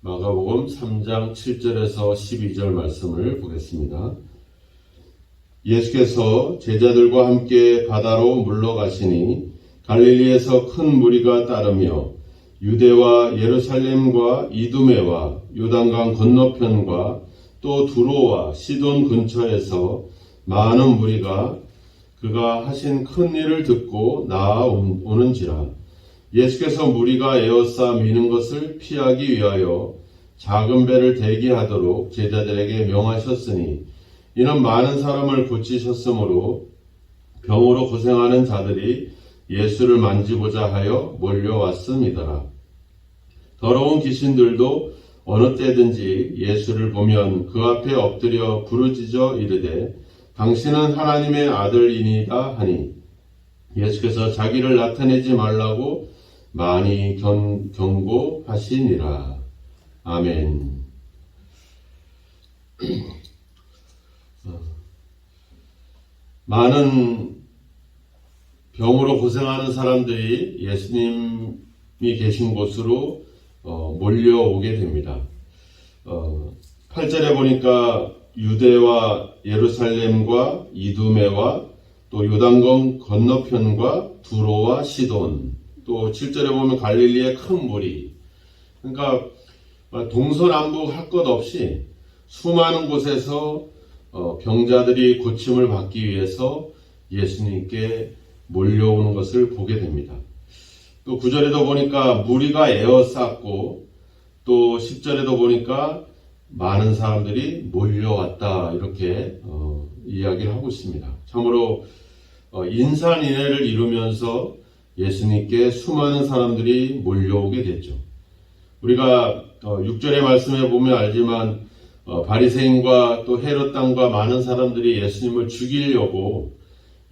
마가복음 3장 7절에서 12절 말씀을 보겠습니다. 예수께서 제자들과 함께 바다로 물러가시니 갈릴리에서 큰 무리가 따르며 유대와 예루살렘과 이두메와 요단강 건너편과 또 두로와 시돈 근처에서 많은 무리가 그가 하신 큰 일을 듣고 나아오는지라. 예수께서 무리가 에워싸 미는 것을 피하기 위하여 작은 배를 대기하도록 제자들에게 명하셨으니 이는 많은 사람을 고치셨으므로 병으로 고생하는 자들이 예수를 만지고자 하여 몰려왔음이더라. 더러운 귀신들도 어느 때든지 예수를 보면 그 앞에 엎드려 부르짖어 이르되 당신은 하나님의 아들이니이다 하니 예수께서 자기를 나타내지 말라고 많이 경고하시니라. 아멘. 많은 병으로 고생하는 사람들이 예수님이 계신 곳으로 몰려오게 됩니다. 8절에 보니까 유대와 예루살렘과 이두메와 또 요단강 건너편과 두로와 시돈, 또 7절에 보면 갈릴리의 큰 무리. 그러니까 동서남북 할 것 없이 수많은 곳에서 병자들이 고침을 받기 위해서 예수님께 몰려오는 것을 보게 됩니다. 또 9절에도 보니까 무리가 에워쌌고 또 10절에도 보니까 많은 사람들이 몰려왔다 이렇게 이야기를 하고 있습니다. 참으로 인산인해를 이루면서 예수님께 수많은 사람들이 몰려오게 됐죠. 우리가 6절의 말씀에 보면 알지만 바리새인과 또 헤롯 당과 많은 사람들이 예수님을 죽이려고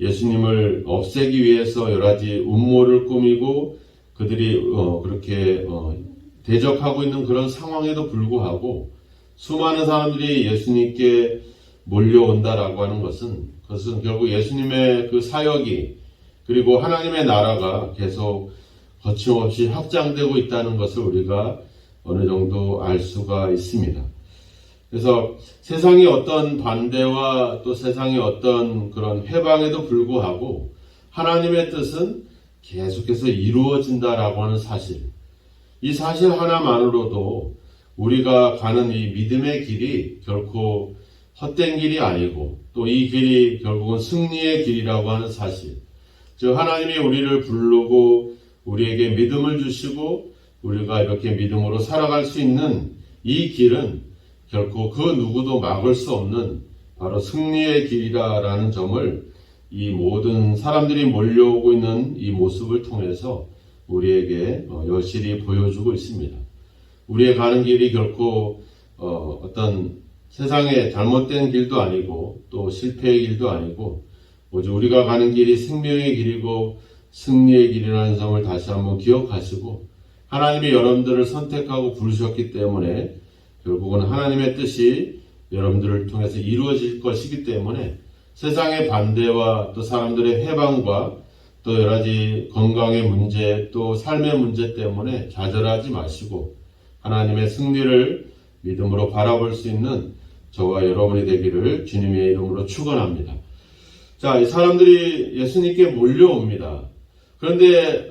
예수님을 없애기 위해서 여러 가지 음모를 꾸미고 그들이 그렇게 대적하고 있는 그런 상황에도 불구하고 수많은 사람들이 예수님께 몰려온다라고 하는 것은 그것은 결국 예수님의 그 사역이 그리고 하나님의 나라가 계속 거침없이 확장되고 있다는 것을 우리가 어느 정도 알 수가 있습니다. 그래서 세상의 어떤 반대와 또 세상의 어떤 그런 해방에도 불구하고 하나님의 뜻은 계속해서 이루어진다라고 하는 사실. 이 사실 하나만으로도 우리가 가는 이 믿음의 길이 결코 헛된 길이 아니고 또 이 길이 결국은 승리의 길이라고 하는 사실. 즉 하나님이 우리를 부르고 우리에게 믿음을 주시고 우리가 이렇게 믿음으로 살아갈 수 있는 이 길은 결코 그 누구도 막을 수 없는 바로 승리의 길이라는 점을 이 모든 사람들이 몰려오고 있는 이 모습을 통해서 우리에게 여실히 보여주고 있습니다. 우리의 가는 길이 결코 어떤 세상의 잘못된 길도 아니고 또 실패의 길도 아니고 오직 우리가 가는 길이 생명의 길이고 승리의 길이라는 점을 다시 한번 기억하시고 하나님이 여러분들을 선택하고 부르셨기 때문에 결국은 하나님의 뜻이 여러분들을 통해서 이루어질 것이기 때문에 세상의 반대와 또 사람들의 해방과 또 여러 가지 건강의 문제 또 삶의 문제 때문에 좌절하지 마시고 하나님의 승리를 믿음으로 바라볼 수 있는 저와 여러분이 되기를 주님의 이름으로 축원합니다. 자, 이 사람들이 예수님께 몰려옵니다. 그런데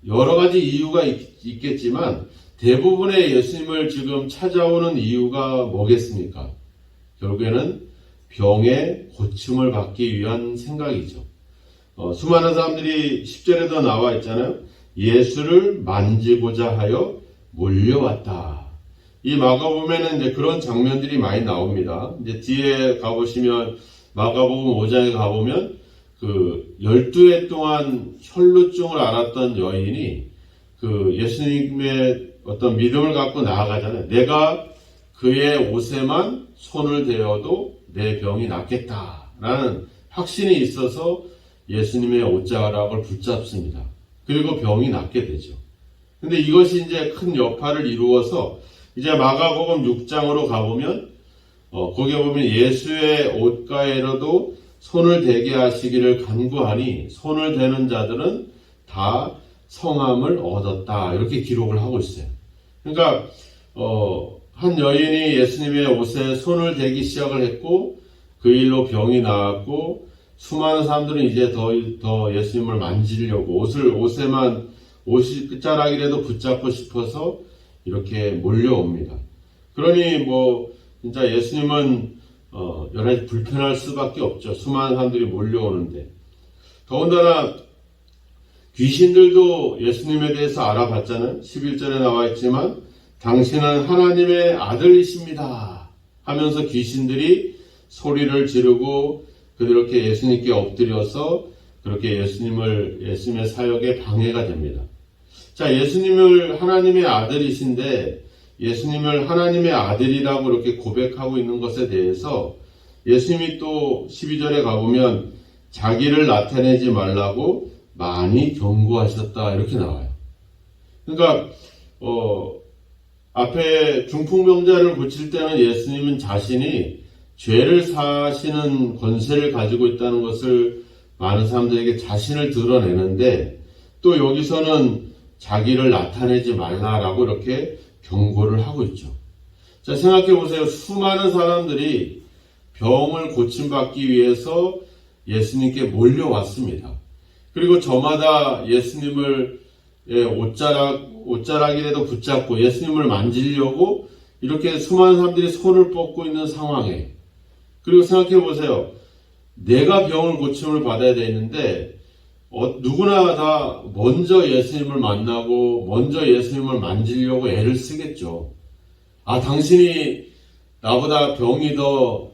여러 가지 이유가 있겠지만 대부분의 예수님을 지금 찾아오는 이유가 뭐겠습니까? 결국에는 병의 고침을 받기 위한 생각이죠. 수많은 사람들이 10절에도 나와 있잖아요. 예수를 만지고자 하여 몰려왔다. 이 마가복음에는 이제 그런 장면들이 많이 나옵니다. 이제 뒤에 가보시면 마가복음 5장에 가보면 그 12해 동안 혈루증을 앓았던 여인이 그 예수님의 어떤 믿음을 갖고 나아가잖아요. 내가 그의 옷에만 손을 대어도 내 병이 낫겠다라는 확신이 있어서 예수님의 옷자락을 붙잡습니다. 그리고 병이 낫게 되죠. 근데 이것이 이제 큰 여파를 이루어서 이제 마가복음 6장으로 가보면 거기에 보면 예수의 옷가에라도 손을 대게 하시기를 간구하니 손을 대는 자들은 다 성함을 얻었다 이렇게 기록을 하고 있어요. 그러니까 한 여인이 예수님의 옷에 손을 대기 시작을 했고 그 일로 병이 나았고 수많은 사람들은 이제 더 예수님을 만지려고 옷이 끝자락이라도 붙잡고 싶어서 이렇게 몰려옵니다. 그러니 진짜 예수님은 여러 가지 불편할 수밖에 없죠. 수많은 사람들이 몰려오는데. 더군다나 귀신들도 예수님에 대해서 알아봤잖아요. 11절에 나와 있지만 당신은 하나님의 아들이십니다 하면서 귀신들이 소리를 지르고 그렇게 예수님께 엎드려서 그렇게 예수님의 사역에 방해가 됩니다. 자, 예수님을 하나님의 아들이신데 예수님을 하나님의 아들이라고 이렇게 고백하고 있는 것에 대해서 예수님이 또 12절에 가보면 자기를 나타내지 말라고 많이 경고하셨다 이렇게 나와요. 그러니까 앞에 중풍병자를 고칠 때는 예수님은 자신이 죄를 사시는 권세를 가지고 있다는 것을 많은 사람들에게 자신을 드러내는데 또 여기서는 자기를 나타내지 말라라고 이렇게 경고를 하고 있죠. 자, 생각해 보세요. 수많은 사람들이 병을 고침받기 위해서 예수님께 몰려왔습니다. 그리고 저마다 예수님을 옷자락이라도 붙잡고 예수님을 만지려고 이렇게 수많은 사람들이 손을 뻗고 있는 상황에 그리고 생각해 보세요. 내가 병을 고침을 받아야 되는데 누구나 다 먼저 예수님을 만나고 먼저 예수님을 만지려고 애를 쓰겠죠. 당신이 나보다 병이 더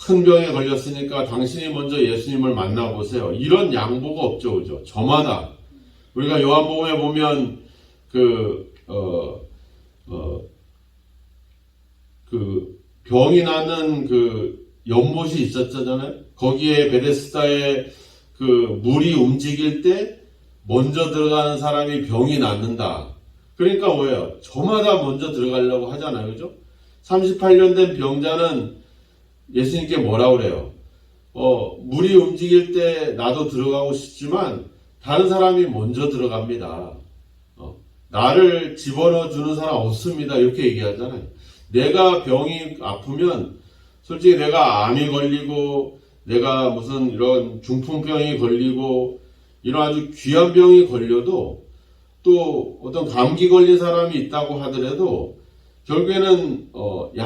큰 병에 걸렸으니까 당신이 먼저 예수님을 만나보세요. 이런 양보가 없죠. 그죠? 저마다. 우리가 요한복음에 보면 병이 나는 연못이 있었잖아요. 거기에 베데스다에 물이 움직일 때 먼저 들어가는 사람이 병이 낫는다. 그러니까 뭐예요? 저마다 먼저 들어가려고 하잖아요. 그죠? 38년 된 병자는 예수님께 뭐라 그래요? 물이 움직일 때 나도 들어가고 싶지만 다른 사람이 먼저 들어갑니다. 나를 집어넣어 주는 사람 없습니다. 이렇게 얘기하잖아요. 내가 병이 아프면 솔직히 내가 암이 걸리고 내가 무슨 이런 중풍병이 걸리고 이런 아주 귀한 병이 걸려도 또 어떤 감기 걸린 사람이 있다고 하더라도 결국에는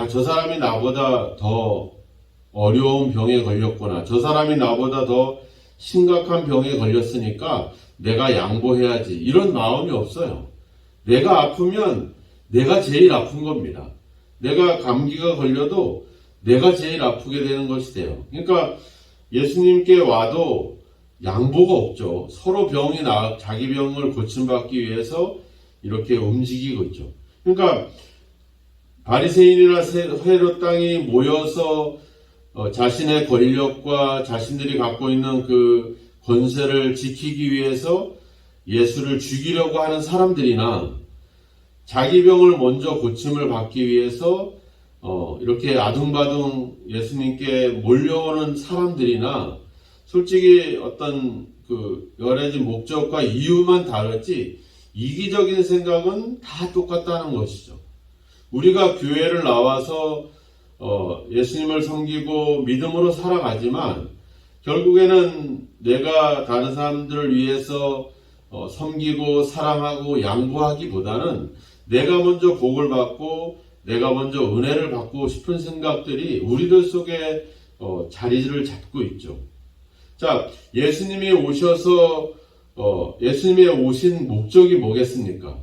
저 사람이 나보다 더 어려운 병에 걸렸구나. 저 사람이 나보다 더 심각한 병에 걸렸으니까 내가 양보해야지. 이런 마음이 없어요. 내가 아프면 내가 제일 아픈 겁니다. 내가 감기가 걸려도 내가 제일 아프게 되는 것이 돼요. 그러니까 예수님께 와도 양보가 없죠. 서로 자기 병을 고침받기 위해서 이렇게 움직이고 있죠. 그러니까 바리새인이나 헤롯 땅이 모여서 자신의 권력과 자신들이 갖고 있는 그 권세를 지키기 위해서 예수를 죽이려고 하는 사람들이나 자기 병을 먼저 고침을 받기 위해서 이렇게 아둥바둥 예수님께 몰려오는 사람들이나 솔직히 어떤 여러 가지 목적과 이유만 다르지 이기적인 생각은 다 똑같다는 것이죠. 우리가 교회를 나와서 예수님을 섬기고 믿음으로 살아가지만 결국에는 내가 다른 사람들을 위해서 섬기고 사랑하고 양보하기보다는 내가 먼저 복을 받고 내가 먼저 은혜를 받고 싶은 생각들이 우리들 속에 자리를 잡고 있죠. 자, 예수님이 오신 목적이 뭐겠습니까?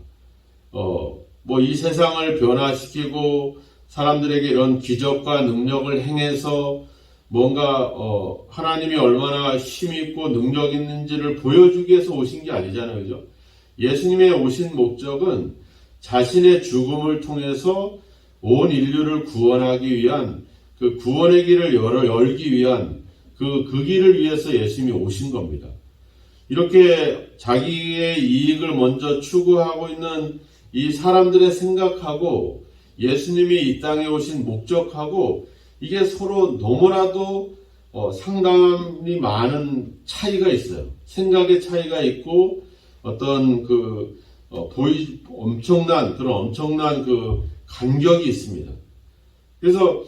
이 세상을 변화시키고 사람들에게 이런 기적과 능력을 행해서 뭔가 하나님이 얼마나 힘있고 능력 있는지를 보여주기 위해서 오신 게 아니잖아요. 그죠? 예수님의 오신 목적은 자신의 죽음을 통해서 온 인류를 구원하기 위한 그 구원의 길을 열기 위한 그 길을 위해서 예수님이 오신 겁니다. 이렇게 자기의 이익을 먼저 추구하고 있는 이 사람들의 생각하고 예수님이 이 땅에 오신 목적하고 이게 서로 너무나도 상당히 많은 차이가 있어요. 생각의 차이가 있고 어떤 엄청난 간격이 있습니다. 그래서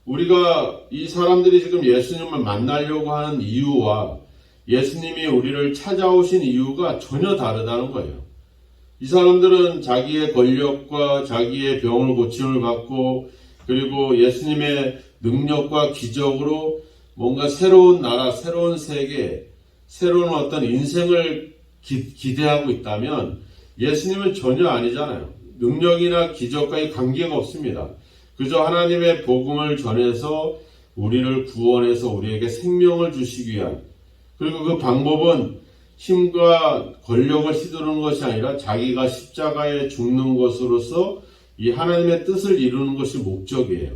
우리가 이 사람들이 지금 예수님을 만나려고 하는 이유와 예수님이 우리를 찾아오신 이유가 전혀 다르다는 거예요. 이 사람들은 자기의 권력과 자기의 병을 고침을 받고 그리고 예수님의 능력과 기적으로 뭔가 새로운 나라, 새로운 세계, 새로운 어떤 인생을 기대하고 있다면 예수님은 전혀 아니잖아요. 능력이나 기적과의 관계가 없습니다. 그저 하나님의 복음을 전해서 우리를 구원해서 우리에게 생명을 주시기 위한, 그리고 그 방법은 힘과 권력을 휘두르는 것이 아니라 자기가 십자가에 죽는 것으로서 이 하나님의 뜻을 이루는 것이 목적이에요.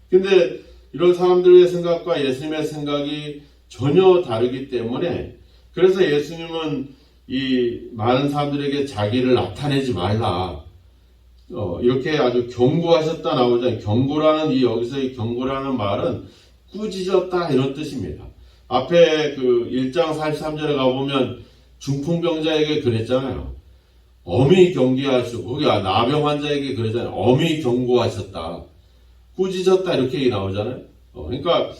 근데 이런 사람들의 생각과 예수님의 생각이 전혀 다르기 때문에 그래서 예수님은 이 많은 사람들에게 자기를 나타내지 말라. 이렇게 아주 경고하셨다 나오잖아요. 경고라는 여기서 이 경고라는 말은 꾸짖었다 이런 뜻입니다. 앞에 그 1장 43절에 가보면 중풍병자에게 그랬잖아요. 엄히 경계하시고, 거기 나병 환자에게 그랬잖아요. 엄히 경고하셨다. 꾸짖었다 이렇게 얘기 나오잖아요. 그러니까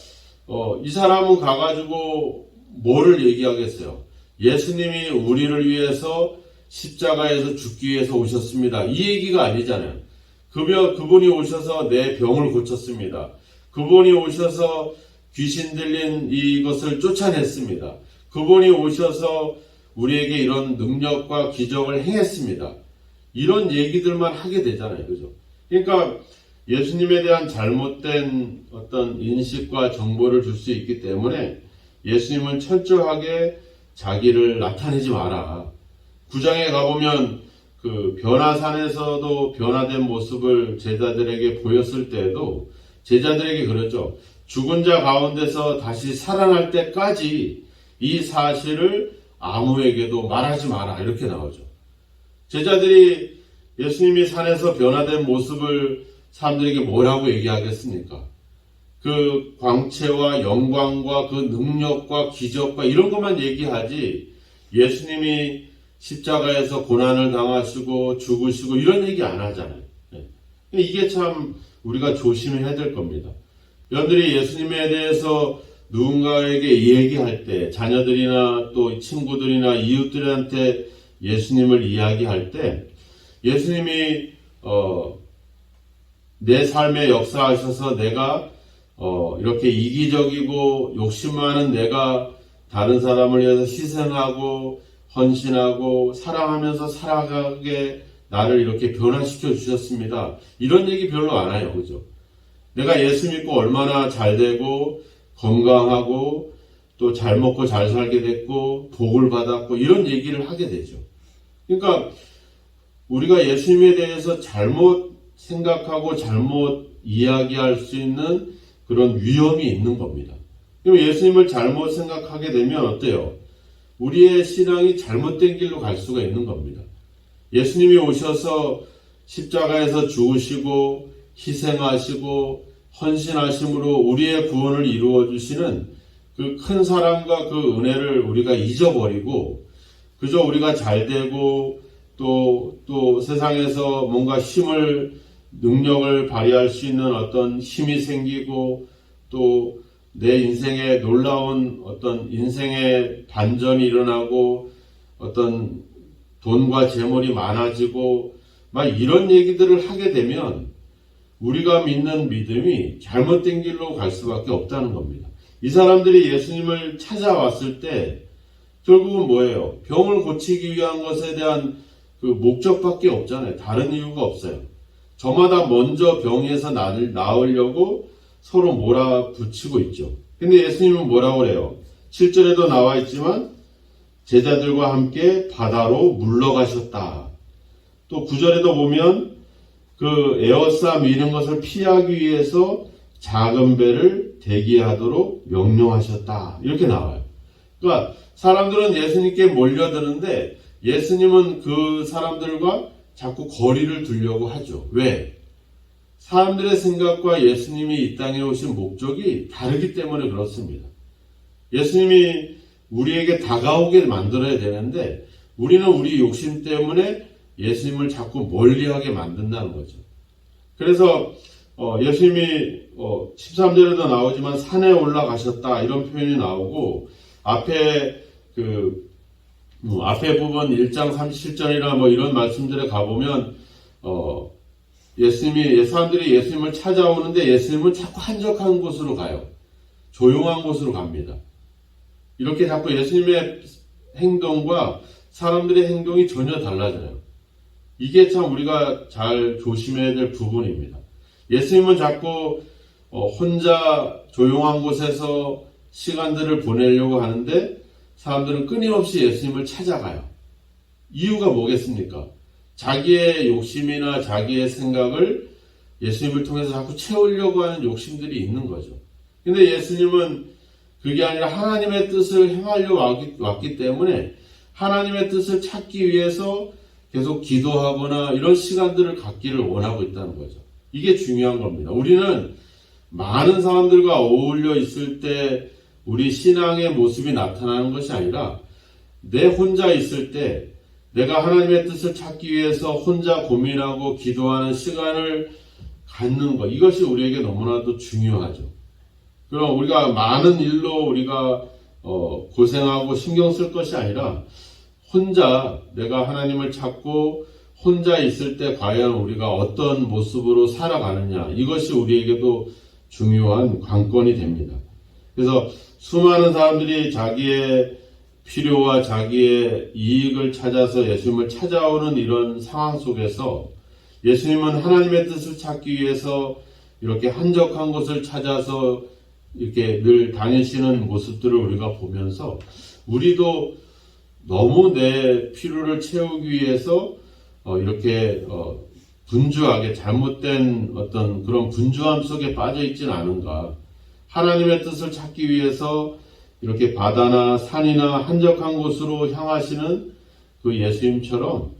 이 사람은 가가지고 뭐를 얘기하겠어요? 예수님이 우리를 위해서 십자가에서 죽기 위해서 오셨습니다. 이 얘기가 아니잖아요. 그분이 오셔서 내 병을 고쳤습니다. 그분이 오셔서 귀신 들린 이것을 쫓아냈습니다. 그분이 오셔서 우리에게 이런 능력과 기적을 행했습니다. 이런 얘기들만 하게 되잖아요. 그죠? 그러니까 예수님에 대한 잘못된 어떤 인식과 정보를 줄 수 있기 때문에 예수님은 철저하게 자기를 나타내지 마라. 9장에 가보면 그 변화산에서도 변화된 모습을 제자들에게 보였을 때에도 제자들에게 그랬죠. 죽은 자 가운데서 다시 살아날 때까지 이 사실을 아무에게도 말하지 마라. 이렇게 나오죠. 제자들이 예수님이 산에서 변화된 모습을 사람들에게 뭐라고 얘기하겠습니까? 그 광채와 영광과 그 능력과 기적과 이런 것만 얘기하지 예수님이 십자가에서 고난을 당하시고 죽으시고 이런 얘기 안 하잖아요. 이게 참 우리가 조심해야 될 겁니다. 여러분들이 예수님에 대해서 누군가에게 얘기할 때 자녀들이나 또 친구들이나 이웃들한테 예수님을 이야기할 때 예수님이 내 삶에 역사하셔서 내가 이렇게 이기적이고 욕심 많은 내가 다른 사람을 위해서 희생하고 헌신하고 사랑하면서 살아가게 나를 이렇게 변화시켜 주셨습니다. 이런 얘기 별로 안 해요. 그죠? 내가 예수 믿고 얼마나 잘 되고 건강하고 또 잘 먹고 잘 살게 됐고 복을 받았고 이런 얘기를 하게 되죠. 그러니까 우리가 예수님에 대해서 잘못 생각하고 잘못 이야기할 수 있는 그런 위험이 있는 겁니다. 그럼 예수님을 잘못 생각하게 되면 어때요? 우리의 신앙이 잘못된 길로 갈 수가 있는 겁니다. 예수님이 오셔서 십자가에서 죽으시고 희생하시고 헌신하심으로 우리의 구원을 이루어 주시는 그 큰 사랑과 그 은혜를 우리가 잊어버리고 그저 우리가 잘 되고 또 세상에서 뭔가 능력을 발휘할 수 있는 어떤 힘이 생기고 또 내 인생에 놀라운 어떤 인생의 반전이 일어나고 어떤 돈과 재물이 많아지고 막 이런 얘기들을 하게 되면 우리가 믿는 믿음이 잘못된 길로 갈 수밖에 없다는 겁니다. 이 사람들이 예수님을 찾아왔을 때 결국은 뭐예요? 병을 고치기 위한 것에 대한 그 목적밖에 없잖아요. 다른 이유가 없어요. 저마다 먼저 병에서 나으려고 서로 몰아붙이고 있죠. 근데 예수님은 뭐라고 그래요? 7절에도 나와 있지만 제자들과 함께 바다로 물러가셨다. 또 9절에도 보면 그 에워싸 미는 것을 피하기 위해서 작은 배를 대기하도록 명령하셨다. 이렇게 나와요. 그러니까 사람들은 예수님께 몰려드는데 예수님은 그 사람들과 자꾸 거리를 두려고 하죠. 왜? 사람들의 생각과 예수님이 이 땅에 오신 목적이 다르기 때문에 그렇습니다. 예수님이 우리에게 다가오게 만들어야 되는데 우리는 우리 욕심 때문에 예수님을 자꾸 멀리하게 만든다는 거죠. 그래서 예수님이 13절에도 나오지만 산에 올라가셨다 이런 표현이 나오고 앞에 앞에 부분 1장 37절이나 뭐 이런 말씀들에 가보면 사람들이 예수님을 찾아오는데 예수님은 자꾸 한적한 곳으로 가요. 조용한 곳으로 갑니다. 이렇게 자꾸 예수님의 행동과 사람들의 행동이 전혀 달라져요. 이게 참 우리가 잘 조심해야 될 부분입니다. 예수님은 자꾸 혼자 조용한 곳에서 시간들을 보내려고 하는데 사람들은 끊임없이 예수님을 찾아가요. 이유가 뭐겠습니까? 자기의 욕심이나 자기의 생각을 예수님을 통해서 자꾸 채우려고 하는 욕심들이 있는 거죠. 근데 예수님은 그게 아니라 하나님의 뜻을 행하려 왔기 때문에 하나님의 뜻을 찾기 위해서 계속 기도하거나 이런 시간들을 갖기를 원하고 있다는 거죠. 이게 중요한 겁니다. 우리는 많은 사람들과 어울려 있을 때 우리 신앙의 모습이 나타나는 것이 아니라 내 혼자 있을 때 내가 하나님의 뜻을 찾기 위해서 혼자 고민하고 기도하는 시간을 갖는 것, 이것이 우리에게 너무나도 중요하죠. 그럼 우리가 많은 일로 우리가 고생하고 신경 쓸 것이 아니라 혼자 내가 하나님을 찾고 혼자 있을 때 과연 우리가 어떤 모습으로 살아가느냐, 이것이 우리에게도 중요한 관건이 됩니다. 그래서 수많은 사람들이 자기의 필요와 자기의 이익을 찾아서 예수님을 찾아오는 이런 상황 속에서 예수님은 하나님의 뜻을 찾기 위해서 이렇게 한적한 곳을 찾아서 이렇게 늘 다니시는 모습들을 우리가 보면서 우리도 너무 내 필요를 채우기 위해서 이렇게 분주하게 잘못된 어떤 그런 분주함 속에 빠져 있지는 않은가. 하나님의 뜻을 찾기 위해서 이렇게 바다나 산이나 한적한 곳으로 향하시는 그 예수님처럼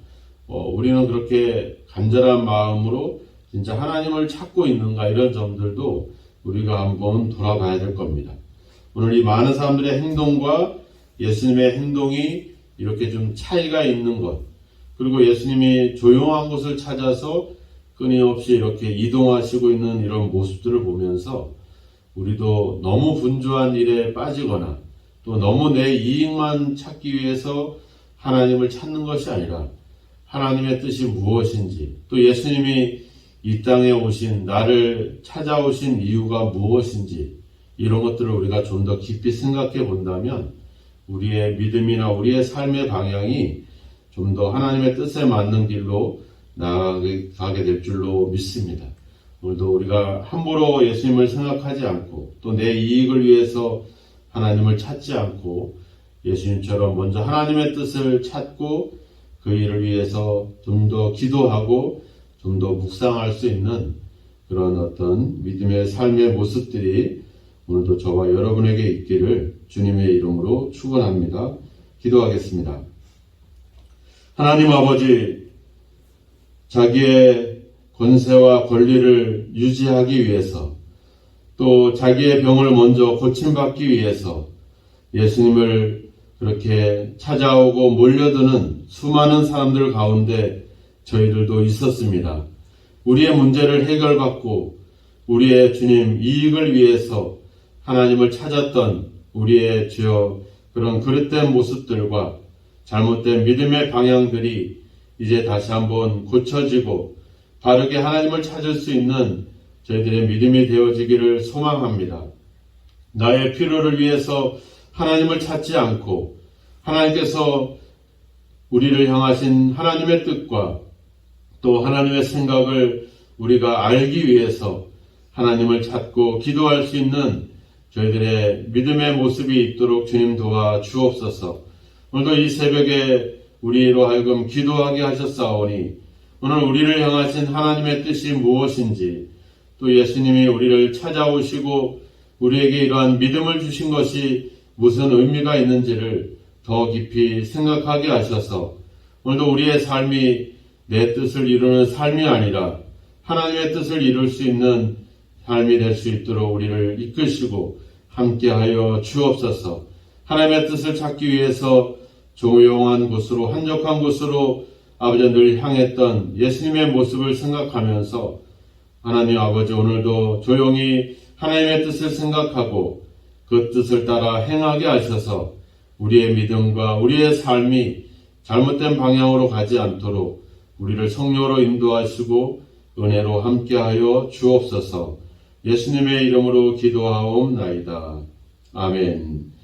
우리는 그렇게 간절한 마음으로 진짜 하나님을 찾고 있는가, 이런 점들도 우리가 한번 돌아봐야 될 겁니다. 오늘 이 많은 사람들의 행동과 예수님의 행동이 이렇게 좀 차이가 있는 것, 그리고 예수님이 조용한 곳을 찾아서 끊임없이 이렇게 이동하시고 있는 이런 모습들을 보면서 우리도 너무 분주한 일에 빠지거나 또 너무 내 이익만 찾기 위해서 하나님을 찾는 것이 아니라 하나님의 뜻이 무엇인지, 또 예수님이 이 땅에 오신, 나를 찾아오신 이유가 무엇인지, 이런 것들을 우리가 좀 더 깊이 생각해 본다면 우리의 믿음이나 우리의 삶의 방향이 좀 더 하나님의 뜻에 맞는 길로 나아가게 될 줄로 믿습니다. 오늘도 우리가 함부로 예수님을 생각하지 않고 또 내 이익을 위해서 하나님을 찾지 않고 예수님처럼 먼저 하나님의 뜻을 찾고 그 일을 위해서 좀 더 기도하고 좀 더 묵상할 수 있는 그런 어떤 믿음의 삶의 모습들이 오늘도 저와 여러분에게 있기를 주님의 이름으로 축원합니다. 기도하겠습니다. 하나님 아버지, 자기의 권세와 권리를 유지하기 위해서 또 자기의 병을 먼저 고침받기 위해서 예수님을 그렇게 찾아오고 몰려드는 수많은 사람들 가운데 저희들도 있었습니다. 우리의 문제를 해결받고 우리의 주님 이익을 위해서 하나님을 찾았던 우리의 주여 그런 그릇된 모습들과 잘못된 믿음의 방향들이 이제 다시 한번 고쳐지고 바르게 하나님을 찾을 수 있는 저희들의 믿음이 되어지기를 소망합니다. 나의 필요를 위해서 하나님을 찾지 않고 하나님께서 우리를 향하신 하나님의 뜻과 또 하나님의 생각을 우리가 알기 위해서 하나님을 찾고 기도할 수 있는 저희들의 믿음의 모습이 있도록 주님 도와 주옵소서. 오늘도 이 새벽에 우리로 하여금 기도하게 하셨사오니 오늘 우리를 향하신 하나님의 뜻이 무엇인지, 또 예수님이 우리를 찾아오시고 우리에게 이러한 믿음을 주신 것이 무슨 의미가 있는지를 더 깊이 생각하게 하셔서 오늘도 우리의 삶이 내 뜻을 이루는 삶이 아니라 하나님의 뜻을 이룰 수 있는 삶이 될 수 있도록 우리를 이끄시고 함께하여 주옵소서. 하나님의 뜻을 찾기 위해서 조용한 곳으로, 한적한 곳으로 아버지 늘 향했던 예수님의 모습을 생각하면서 하나님 아버지 오늘도 조용히 하나님의 뜻을 생각하고 그 뜻을 따라 행하게 하셔서 우리의 믿음과 우리의 삶이 잘못된 방향으로 가지 않도록 우리를 성령으로 인도하시고 은혜로 함께하여 주옵소서. 예수님의 이름으로 기도하옵나이다. 아멘.